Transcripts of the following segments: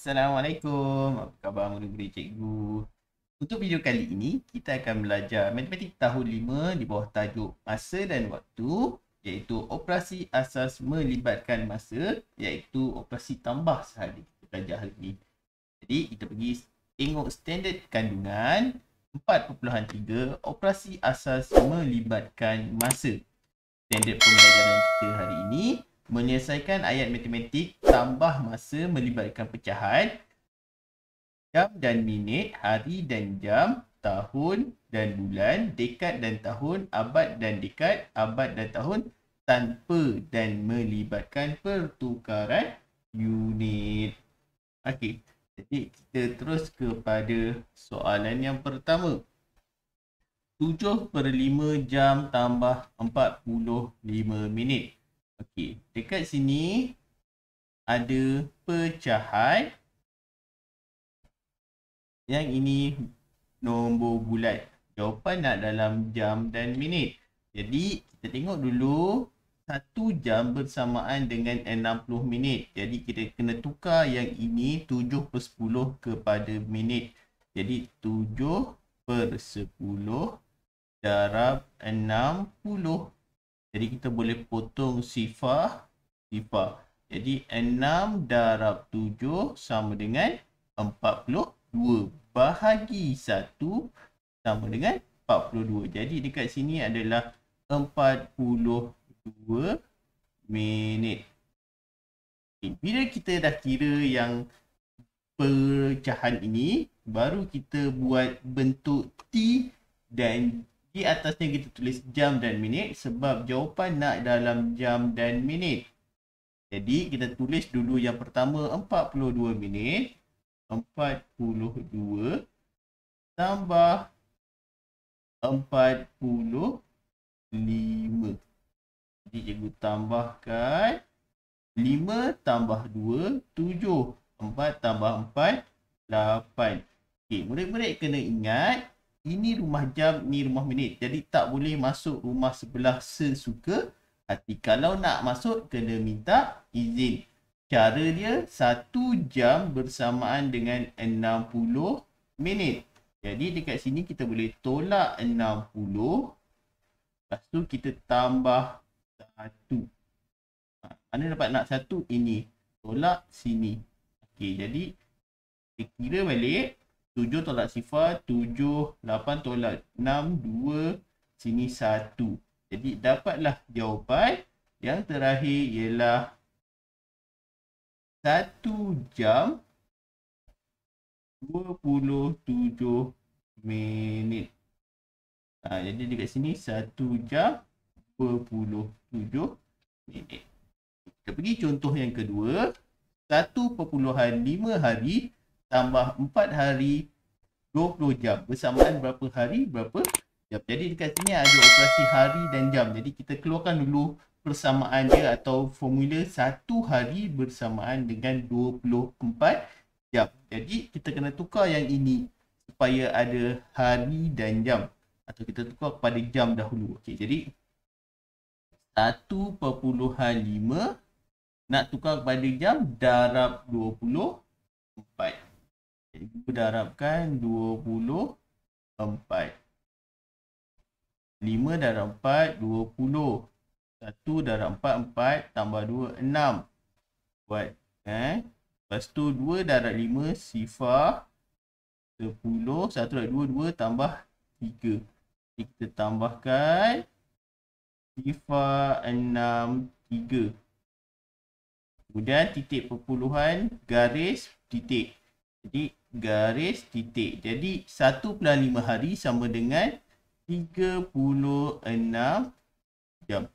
Assalamualaikum. Apa khabar murid-murid cikgu? Untuk video kali ini, kita akan belajar matematik tahun 5 di bawah tajuk masa dan waktu, iaitu operasi asas melibatkan masa, iaitu operasi tambah sahaja kita belajar hari ini. Jadi, kita pergi tengok standard kandungan 4.3 operasi asas melibatkan masa. Standard pembelajaran kita hari ini menyelesaikan ayat matematik tambah masa melibatkan pecahan, jam dan minit, hari dan jam, tahun dan bulan, dekad dan tahun, abad dan dekad, abad dan tahun tanpa dan melibatkan pertukaran unit. Okey, jadi kita terus kepada soalan yang pertama. 7/5 jam tambah 45 minit. Okey, dekat sini ada pecahan. Yang ini nombor bulat. Jawapan nak dalam jam dan minit. Jadi, kita tengok dulu 1 jam bersamaan dengan 60 minit. Jadi, kita kena tukar yang ini 7/10 kepada minit. Jadi, 7/10 darab 60. Jadi kita boleh potong sifar. Jadi 6 darab 7 sama dengan 42. Bahagi 1 sama dengan 42. Jadi dekat sini adalah 42 minit. Okay. Bila kita dah kira yang pecahan ini, baru kita buat bentuk T dan di atasnya kita tulis jam dan minit sebab jawapan nak dalam jam dan minit. Jadi kita tulis dulu yang pertama 42 minit. 42 tambah 45. Jadi cikgu tambahkan 5 tambah 2, 7. 4 tambah 4, 8. Okey, murid-murid kena ingat ini rumah jam, ni rumah minit. Jadi tak boleh masuk rumah sebelah sesuka hati. Kalau nak masuk, kena minta izin. Cara dia 1 jam bersamaan dengan 60 minit. Jadi dekat sini kita boleh tolak 60. Lepas tu kita tambah 1. Mana dapat nak 1? Ini. Tolak sini. Okey, jadi kita kira balik. 7 tolak sifar, 7, 8 tolak 6, 2, sini 1. Jadi dapatlah jawapan yang terakhir ialah 1 jam 27 minit. Jadi dekat sini 1 jam 27 minit. Kita pergi contoh yang kedua. 1.5 hari tambah 4 hari 20 jam. Bersamaan berapa hari, berapa jam. Jadi dekat sini ada operasi hari dan jam. Jadi kita keluarkan dulu persamaan dia atau formula 1 hari bersamaan dengan 24 jam. Jadi kita kena tukar yang ini supaya ada hari dan jam. Atau kita tukar kepada jam dahulu. Okey, jadi 1.5 nak tukar kepada jam darab 24. Jadi kita darabkan 24. 5 darab 4, 20. 1 darab 4, 4. Tambah 2, 6. Buat. Lepas tu 2 darab 5, sifar. 10. 1 darab 2, 2. Tambah 3. Jadi kita tambahkan. Sifar 6, 3. Kemudian titik perpuluhan, garis, titik. Jadi garis titik. Jadi 1/5 hari sama dengan 36 jam.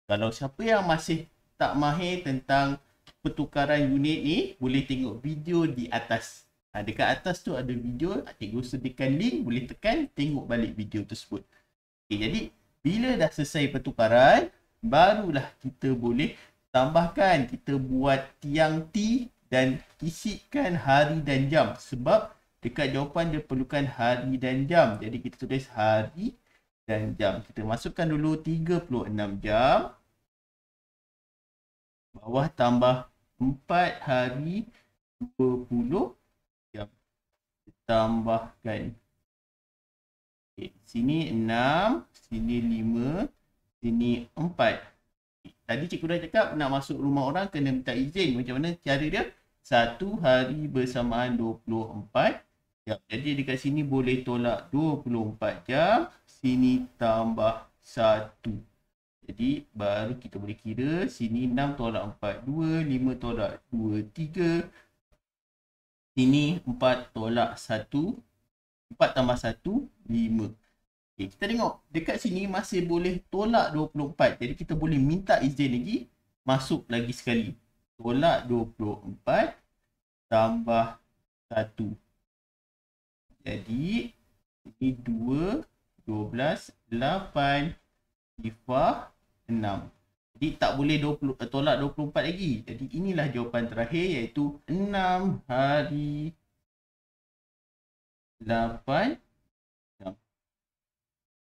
Kalau siapa yang masih tak mahir tentang pertukaran unit ni, boleh tengok video di atas. Dekat atas tu ada video, cikgu sediakan link, boleh tekan, tengok balik video tersebut. Okay, jadi bila dah selesai pertukaran, barulah kita boleh tambahkan. Kita buat tiang T dan isikan hari dan jam. Sebab dekat jawapan dia perlukan hari dan jam. Jadi kita tulis hari dan jam. Kita masukkan dulu 36 jam. Bawah tambah 4 hari 20 jam. Tambahkan. Okay. Sini 6, sini 5, sini 4. Okay. Tadi cikgu dah cakap nak masuk rumah orang kena minta izin. Macam mana cara dia? Satu hari bersamaan 24 jam. Jadi dekat sini boleh tolak 24 jam. Sini tambah 1. Jadi baru kita boleh kira. Sini 6 tolak 4, 2. 5 tolak 2, 3. Sini 4 tolak 1. 4 tambah 1, 5. Okay, kita tengok dekat sini masih boleh tolak 24. Jadi kita boleh minta izin lagi. Masuk lagi sekali. Tolak 24 tambah 1. Jadi ini 2, 12, 8, sifar 6. Jadi tak boleh tolak 24 lagi. Jadi inilah jawapan terakhir iaitu 6 hari 8 jam.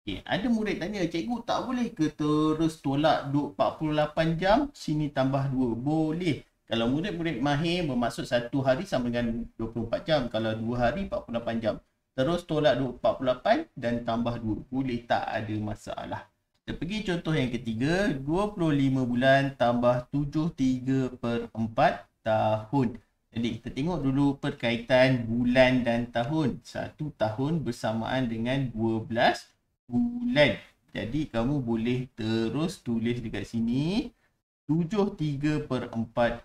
Okay, ada murid tanya, cikgu tak boleh ke terus tolak 48 jam, sini tambah 2? Boleh. Kalau murid-murid mahir bermaksud satu hari sama dengan 24 jam. Kalau 2 hari 48 jam. Terus tolak 48 dan tambah 2. Boleh, tak ada masalah. Kita pergi contoh yang ketiga. 25 bulan tambah 73/4 tahun. Jadi kita tengok dulu perkaitan bulan dan tahun. 1 tahun bersamaan dengan 12 bulan. Jadi kamu boleh terus tulis dekat sini. 73/4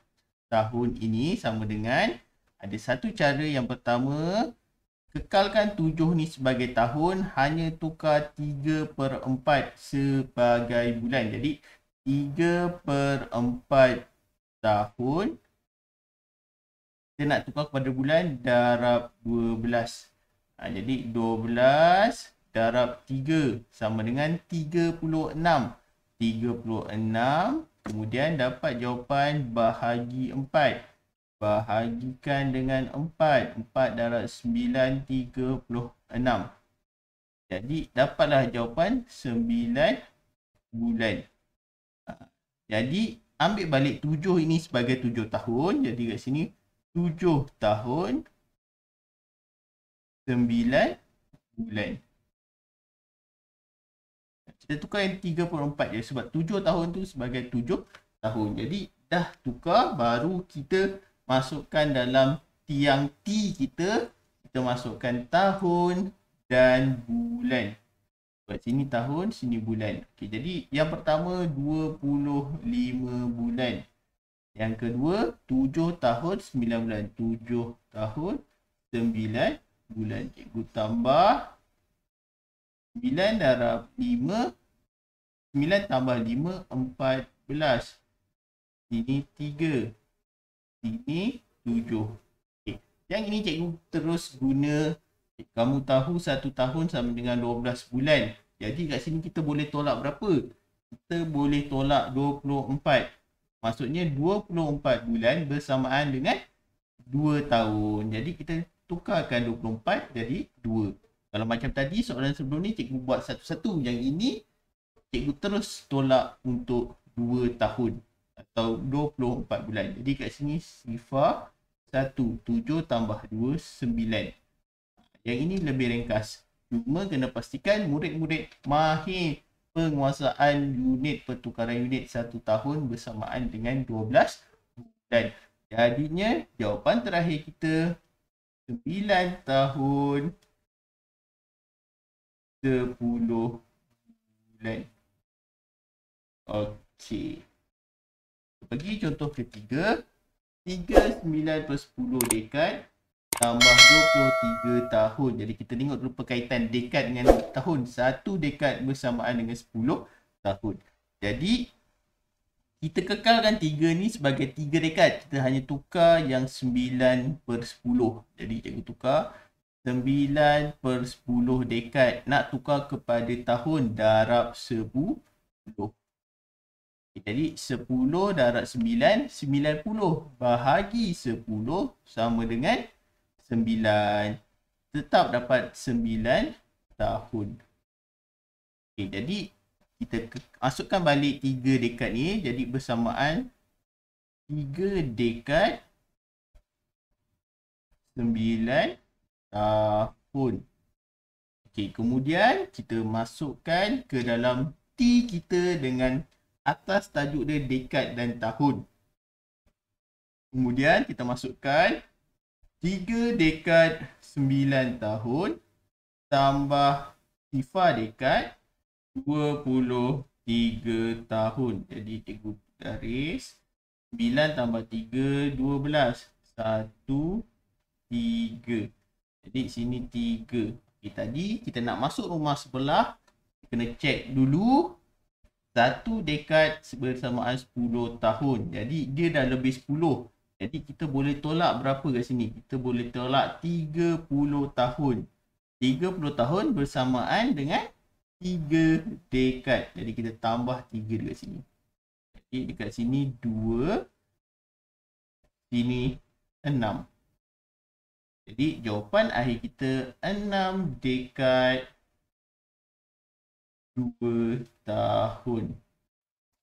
tahun ini sama dengan, ada satu cara yang pertama, kekalkan 7 ni sebagai tahun, hanya tukar 3/4 sebagai bulan. Jadi 3/4 tahun kita nak tukar kepada bulan, darab 12. Jadi 12 darab 3 sama dengan 36. 36. Kemudian dapat jawapan bahagi 4. Bahagikan dengan 4. 4 darab 9, 36. Jadi dapatlah jawapan 9 bulan. Jadi ambil balik 7 ini sebagai 7 tahun. Jadi kat sini 7 tahun 9 bulan. Kita tukar yang 3/4 je sebab 7 tahun tu sebagai 7 tahun. Jadi dah tukar, baru kita masukkan dalam tiang T kita. Kita masukkan tahun dan bulan. Sebab sini tahun, sini bulan. Okay, jadi yang pertama 25 bulan. Yang kedua 7 tahun 9 bulan. 7 tahun 9 bulan. Cikgu tambah 9 darab 5. 9 tambah 5, 14. Sini 3. Sini 7. Okay. Yang ini cikgu terus guna. Kamu tahu 1 tahun sama dengan 12 bulan. Jadi kat sini kita boleh tolak berapa? Kita boleh tolak 24. Maksudnya 24 bulan bersamaan dengan 2 tahun. Jadi kita tukarkan 24 jadi 2. Kalau macam tadi soalan sebelum ni cikgu buat satu-satu. Yang ini cikgu terus tolak untuk 2 tahun atau 24 bulan. Jadi kat sini sifar 1. 7 tambah 2, 9. Yang ini lebih ringkas. Cuma kena pastikan murid-murid mahir penguasaan unit pertukaran unit 1 tahun bersamaan dengan 12 bulan. Jadinya jawapan terakhir kita 9 tahun 10 bulan. Okey. Pergi contoh ketiga. 39/10 dekad tambah 23 tahun. Jadi kita tengok dulu perkaitan dekad dengan tahun. 1 dekad bersamaan dengan 10 tahun. Jadi kita kekalkan 3 ni sebagai 3 dekad. Kita hanya tukar yang 9/10. Jadi cikgu tukar 9/10 dekad. Nak tukar kepada tahun, darab 10. Jadi 10 darab 9, 90. Bahagi 10 sama dengan 9. Tetap dapat 9 tahun. Okay, jadi kita masukkan balik 3 dekad ni. Jadi bersamaan 3 dekad 9 tahun. Okey, kemudian kita masukkan ke dalam T kita dengan atas tajuk dia dekad dan tahun. Kemudian kita masukkan 3 dekad 9 tahun tambah sifar dekad 23 tahun. Jadi cikgu garis 9 tambah 3, 12. 1, 3. Jadi sini 3. Okay, tadi kita nak masuk rumah sebelah, kena check dulu satu dekad bersamaan 10 tahun. Jadi dia dah lebih 10. Jadi kita boleh tolak berapa kat sini? Kita boleh tolak 30 tahun. 30 tahun bersamaan dengan 3 dekad. Jadi kita tambah 3 dekat sini. Jadi dekat sini 2, sini 6. Jadi jawapan akhir kita 6 dekad 2 tahun.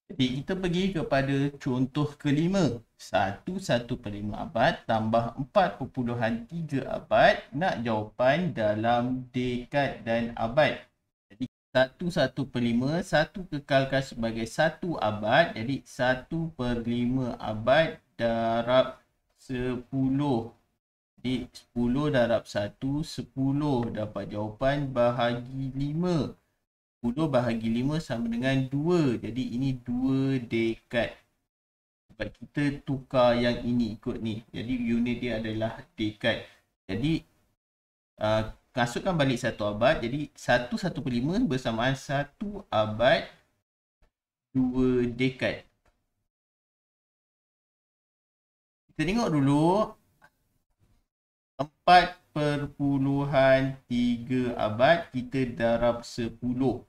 Jadi kita pergi kepada contoh kelima. 1/5 abad tambah 4.3 abad. Nak jawapan dalam dekad dan abad. Jadi 1/5, 1 kekalkan sebagai 1 abad. Jadi 1/5 abad darab 10. Jadi 10 darab 1, 10. Dapat jawapan bahagi 5. 10 bahagi 5 sama dengan 2. Jadi ini 2 dekad. Sebab kita tukar yang ini ikut ni. Jadi unit dia adalah dekad. Jadi masukkan balik 1 abad. Jadi 1/5 bersamaan 1 abad 2 dekad. Kita tengok dulu 4/3 abad kita darab 10.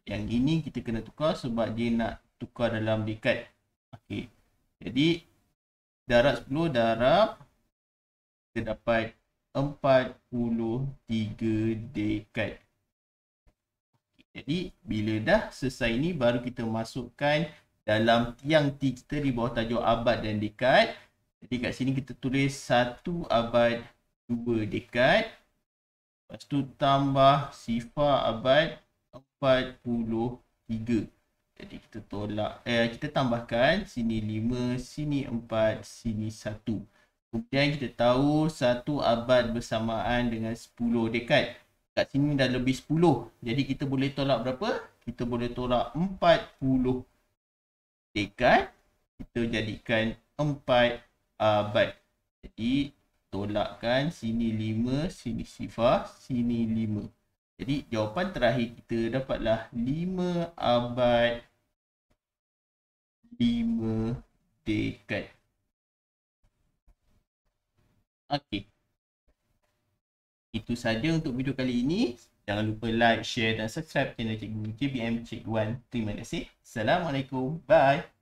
Yang ini kita kena tukar sebab dia nak tukar dalam dekad. Okey. Jadi darab 10 darab kita dapat 43 dekad. Jadi bila dah selesai ni baru kita masukkan dalam tiang T kita di bawah tajuk abad dan dekad. Jadi kat sini kita tulis 1 abad 2 dekad. Lepas tu tambah sifar abad 43. Jadi kita tolak, kita tambahkan sini 5, sini 4, sini 1. Kemudian kita tahu 1 abad bersamaan dengan 10 dekad. Kat sini dah lebih 10. Jadi kita boleh tolak berapa? Kita boleh tolak 40 dekad. Kita jadikan 4 abad. Jadi tolakkan sini 5, sini sifar, sini 5. Jadi jawapan terakhir kita dapatlah 5 abad 5 dekad. Okey. Itu saja untuk video kali ini. Jangan lupa like, share dan subscribe channel Cikgu JBM Cikgu Wan. Terima kasih. Assalamualaikum. Bye.